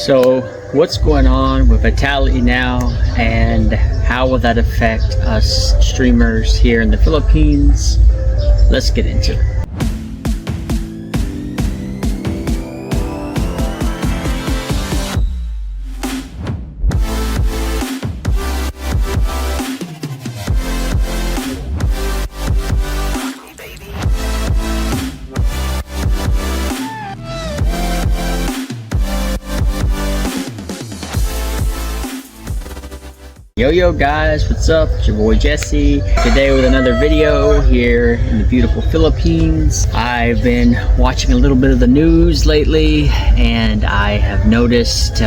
So what's going on with Vitali now, and how will that affect us streamers here in the Philippines? Let's get into it. Yo guys, what's up? It's your boy Jesse, today with another video here in the beautiful Philippines. I've been watching a little bit of the news lately, and I have noticed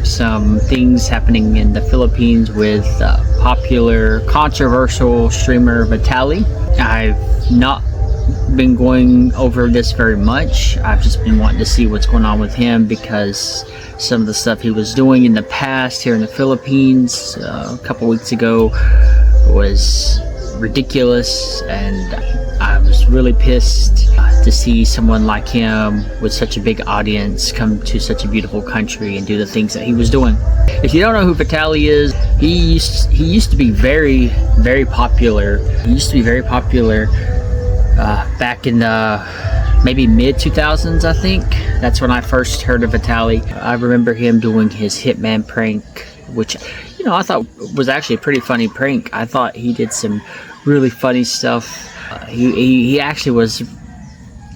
some things happening in the Philippines with popular controversial streamer Vitali. I've not been going over this very much. I've just been wanting to see what's going on with him, because some of the stuff he was doing in the past here in the Philippines a couple weeks ago was ridiculous, and I was really pissed to see someone like him with such a big audience come to such a beautiful country and do the things that he was doing. If you don't know who Vitali is, he used to be very popular. He used to be very popular back in the maybe mid-2000s, I think. That's when I first heard of Vitali. I remember him doing his Hitman prank, which, you know, I thought was actually a pretty funny prank. I thought he did some really funny stuff. He actually was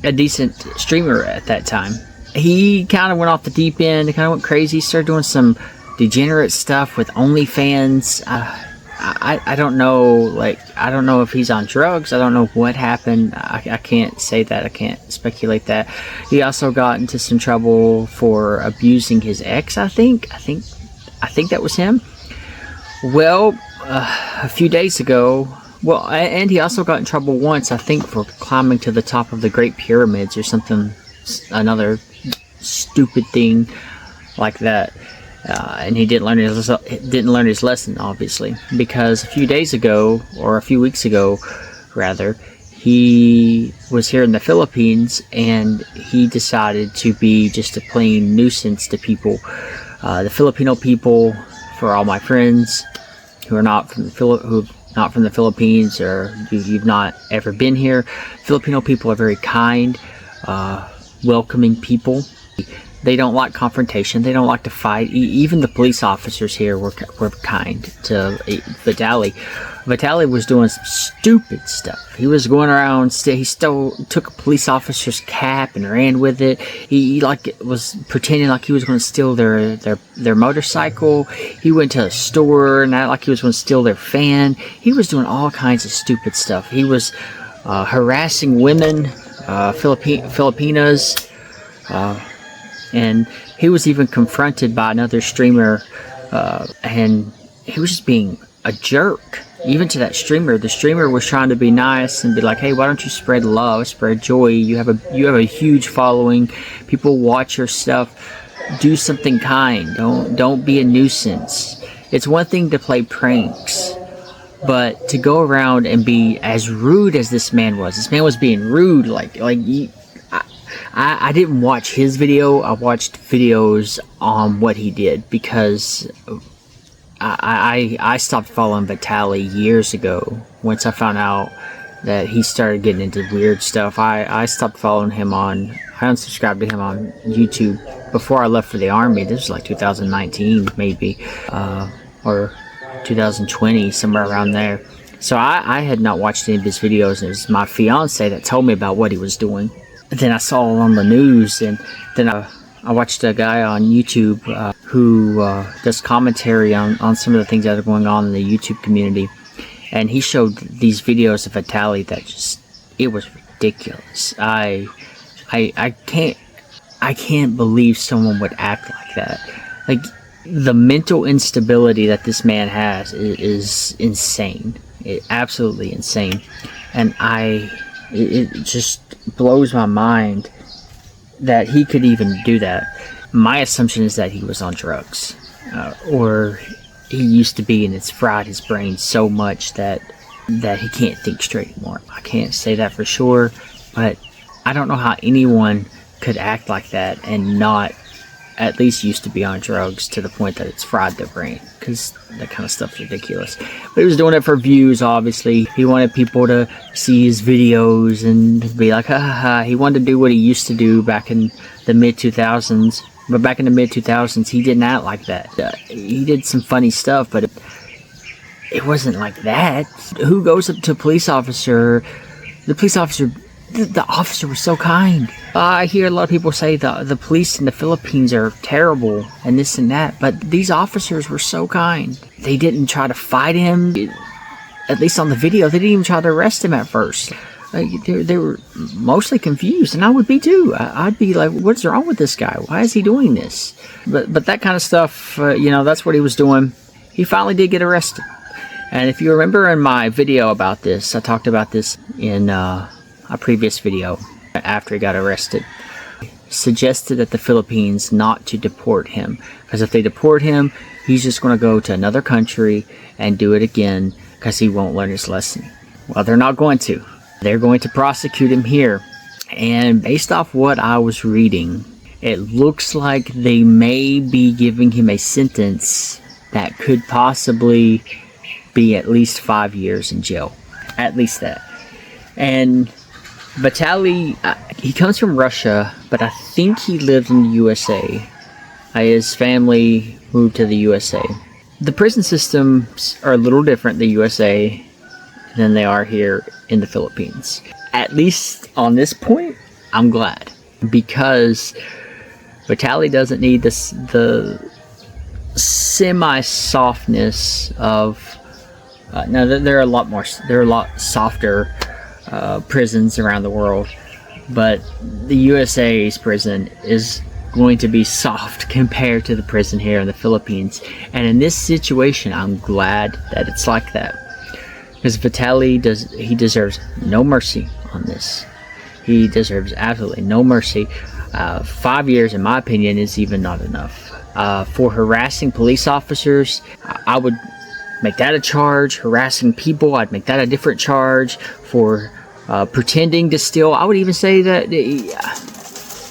a decent streamer at that time. He kind of went off the deep end, kind of went crazy, started doing some degenerate stuff with OnlyFans. I don't know, like, I don't know if he's on drugs. I don't know what happened. I can't say that. I can't speculate that. He also got into some trouble for abusing his ex, I think that was him. Well, a few days ago, well, and he also got in trouble once, I think, for climbing to the top of the Great Pyramids or something, another stupid thing like that. And he didn't learn his lesson, obviously, because a few days ago, or a few weeks ago rather, he was here in the Philippines, and he decided to be just a plain nuisance to people, the Filipino people. For all my friends who are not from the Philippines, or you've not ever been here, Filipino people are very kind, welcoming people. They don't like confrontation. They don't like to fight. Even the police officers here were kind to Vitali. Vitali was doing some stupid stuff. He was going around. He took a police officer's cap and ran with it. He like was pretending like he was going to steal their motorcycle. He went to a store and acted like he was going to steal their fan. He was doing all kinds of stupid stuff. He was harassing women, Filipinas. And he was even confronted by another streamer, and he was just being a jerk, even to that streamer. The streamer was trying to be nice and be like, hey, why don't you spread love, spread joy? You have a huge following. People watch your stuff. Do something kind. Don't be a nuisance. It's one thing to play pranks, but to go around and be as rude as this man was. This man was being rude, I didn't watch his video. I watched videos on what he did, because I stopped following Vitali years ago. Once I found out that he started getting into weird stuff, I stopped following him I unsubscribed to him on YouTube before I left for the army. This was like 2019 maybe, or 2020, somewhere around there. So I had not watched any of his videos. It was my fiance that told me about what he was doing. Then I saw it on the news, and then I watched a guy on YouTube who does commentary on some of the things that are going on in the YouTube community, and he showed these videos of Vitali that it was ridiculous. I can't believe someone would act like that. Like, the mental instability that this man has is insane. Absolutely insane, and it just blows my mind that he could even do that. My assumption is that he was on drugs, or he used to be, and it's fried his brain so much that he can't think straight anymore. I can't say that for sure, but I don't know how anyone could act like that and not at least used to be on drugs to the point that it's fried their brain, because that kind of stuff's ridiculous. But he was doing it for views, obviously. He wanted people to see his videos and be like, ha ha ha. He wanted to do what he used to do back in the mid-2000s. But back in the mid-2000s, he didn't act like that. He did some funny stuff, but it wasn't like that. Who goes up to a police officer? The officer was so kind. I hear a lot of people say the police in the Philippines are terrible and this and that, but these officers were so kind. They didn't try to fight him. At least on the video, they didn't even try to arrest him at first. They were mostly confused, and I would be too. I'd be like, what's wrong with this guy? Why is he doing this? But that kind of stuff, that's what he was doing. He finally did get arrested. And if you remember in my video about this, I talked about this in a previous video after he got arrested. Suggested at the Philippines not to deport him, because if they deport him, he's just going to go to another country and do it again because he won't learn his lesson. Well, they're not going to. They're going to prosecute him here. And based off what I was reading, it looks like they may be giving him a sentence that could possibly be at least 5 years in jail. At least that. And Vitali, he comes from Russia, but I think he lived in the USA. His family moved to the USA. The prison systems are a little different in the USA than they are here in the Philippines. At least on this point, I'm glad. Because Vitali doesn't need the semi-softness of... now, there are a lot softer prisons around the world, but the USA's prison is going to be soft compared to the prison here in the Philippines. And in this situation, I'm glad that it's like that, because Vitali deserves no mercy on this. He deserves absolutely no mercy. 5 years, in my opinion, is even not enough. For harassing police officers, I would make that a charge. Harassing people, I'd make that a different charge. For pretending to steal, I would even say that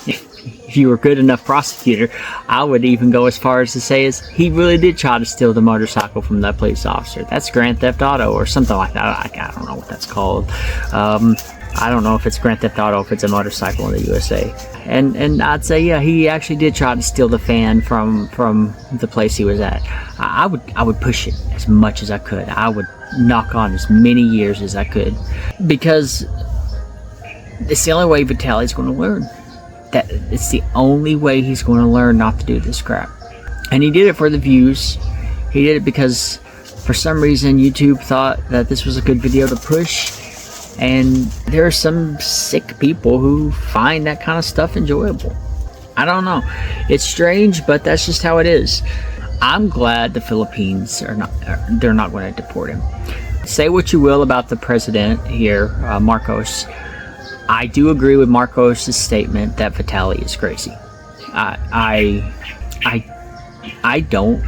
if you were a good enough prosecutor, I would even go as far as to say he really did try to steal the motorcycle from that police officer. That's Grand Theft Auto or something like that. I don't know what that's called. I don't know if it's Grand Theft Auto, if it's a motorcycle in the USA. And I'd say, yeah, he actually did try to steal the fan from the place he was at. I would push it as much as I could. I would knock on as many years as I could, because it's the only way Vitali's going to learn. That it's the only way he's going to learn not to do this crap. And he did it for the views. He did it because for some reason YouTube thought that this was a good video to push. And there are some sick people who find that kind of stuff enjoyable. I don't know. It's strange, but that's just how it is. I'm glad the Philippines they're not going to deport him. Say what you will about the president here, Marcos. I do agree with Marcos' statement that Vitali is crazy. I don't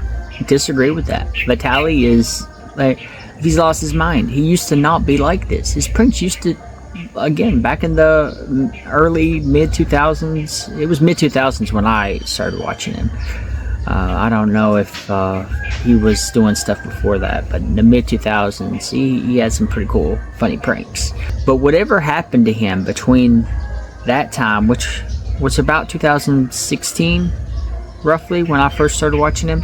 disagree with that. Vitali is like, he's lost his mind. He used to not be like this. His prince used to, again, back in the early mid-2000s. It was mid-2000s when I started watching him. I don't know if he was doing stuff before that, but in the mid-2000s, he had some pretty cool, funny pranks. But whatever happened to him between that time, which was about 2016, roughly, when I first started watching him,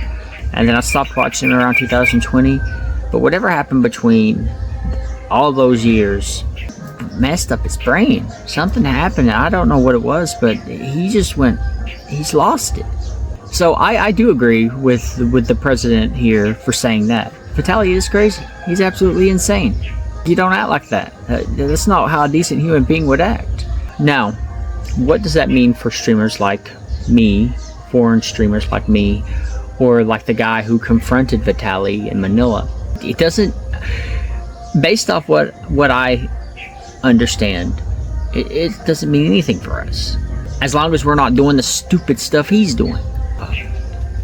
and then I stopped watching him around 2020, but whatever happened between all those years messed up his brain. Something happened, I don't know what it was, but he's lost it. So I do agree with the president here for saying that. Vitali is crazy. He's absolutely insane. You don't act like that. That's not how a decent human being would act. Now, what does that mean for streamers like me, foreign streamers like me, or like the guy who confronted Vitali in Manila? It doesn't, based off what I understand, it doesn't mean anything for us. As long as we're not doing the stupid stuff he's doing.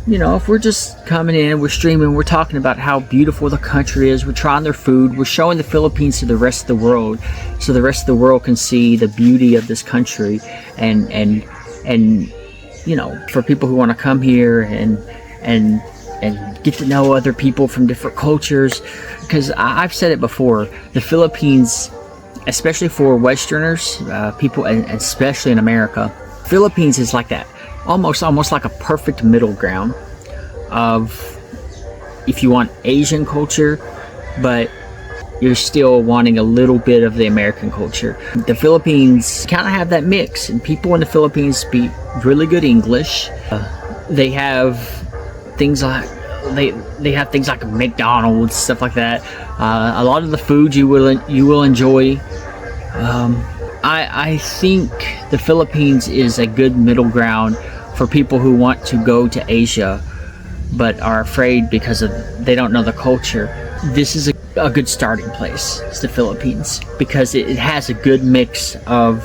You know, if we're just coming in, we're streaming, we're talking about how beautiful the country is, we're trying their food, we're showing the Philippines to the rest of the world, so the rest of the world can see the beauty of this country and you know, for people who want to come here and get to know other people from different cultures. Because I've said it before, the Philippines, especially for Westerners, people, and especially in America, Philippines is like that, almost like a perfect middle ground of, if you want Asian culture, but you're still wanting a little bit of the American culture. The Philippines kind of have that mix, and people in the Philippines speak really good English. They have things like they have things like McDonald's, stuff like that. A lot of the food you will enjoy. I think the Philippines is a good middle ground for people who want to go to Asia but are afraid because they don't know the culture. This is a good starting place. It's the Philippines because it has a good mix of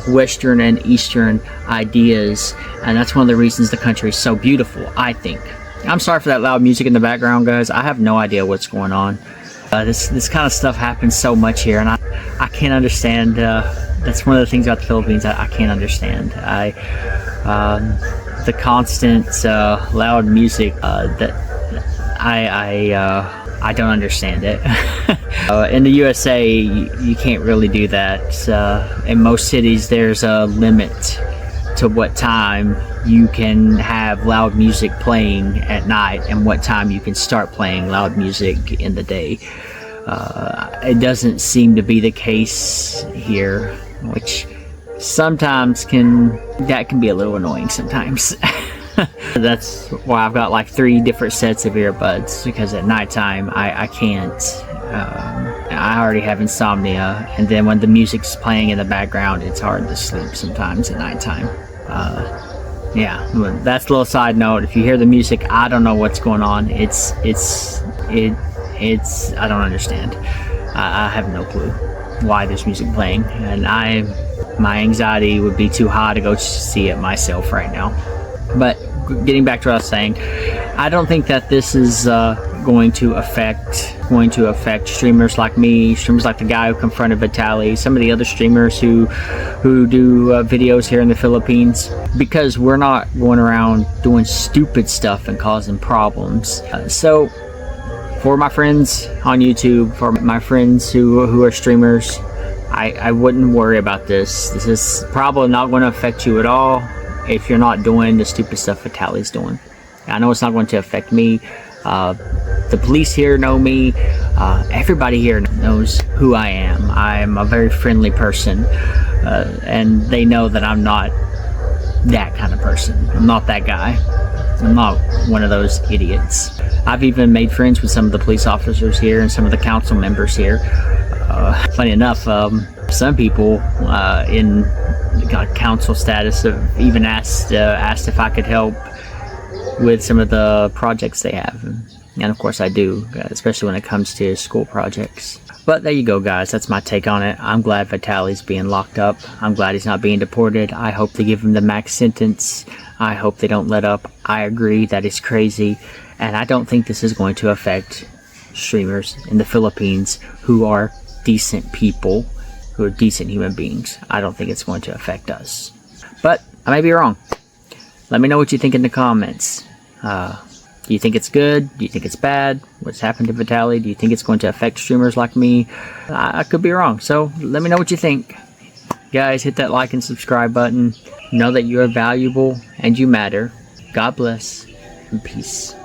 Western and Eastern ideas, and that's one of the reasons the country is so beautiful, I think. I'm sorry for that loud music in the background, guys. I have no idea what's going on. This kind of stuff happens so much here, and I can't understand. That's one of the things about the Philippines I can't understand. The constant loud music that I don't understand it. In the USA, you can't really do that. In most cities, there's a limit to what time you can have loud music playing at night and what time you can start playing loud music in the day. It doesn't seem to be the case here, which sometimes can be a little annoying sometimes. That's why I've got like 3 different sets of earbuds, because at nighttime I can't. I already have insomnia, and then when the music's playing in the background, it's hard to sleep sometimes at nighttime. Yeah, that's a little side note. If you hear the music, I don't know what's going on. It's I don't understand. I have no clue why there's music playing, and my anxiety would be too high to go see it myself right now. But getting back to what I was saying, I don't think that this is going to affect streamers like me, streamers like the guy who confronted Vitali, some of the other streamers who do videos here in the Philippines, because we're not going around doing stupid stuff and causing problems. So for my friends on YouTube, for my friends who are streamers, I wouldn't worry about this. This is probably not going to affect you at all if you're not doing the stupid stuff Vitali's doing. I know it's not going to affect me. The police here know me. Everybody here knows who I am. I'm a very friendly person, and they know that I'm not that kind of person. I'm not that guy. I'm not one of those idiots. I've even made friends with some of the police officers here and some of the council members here. Funny enough, some people in council status have even asked if I could help with some of the projects they have, and of course I do, especially when it comes to school projects. But there you go, guys. That's my take on it. I'm glad Vitali's being locked up. I'm glad he's not being deported. I hope they give him the max sentence. I hope they don't let up. I agree that is crazy, and I don't think this is going to affect streamers in the Philippines who are decent people, who are decent human beings. I don't think it's going to affect us, but I may be wrong. Let me know what you think in the comments. Do you think it's good? Do you think it's bad? What's happened to Vitali? Do you think it's going to affect streamers like me? I could be wrong, so let me know what you think. Guys, hit that like and subscribe button. Know that you are valuable and you matter. God bless and peace.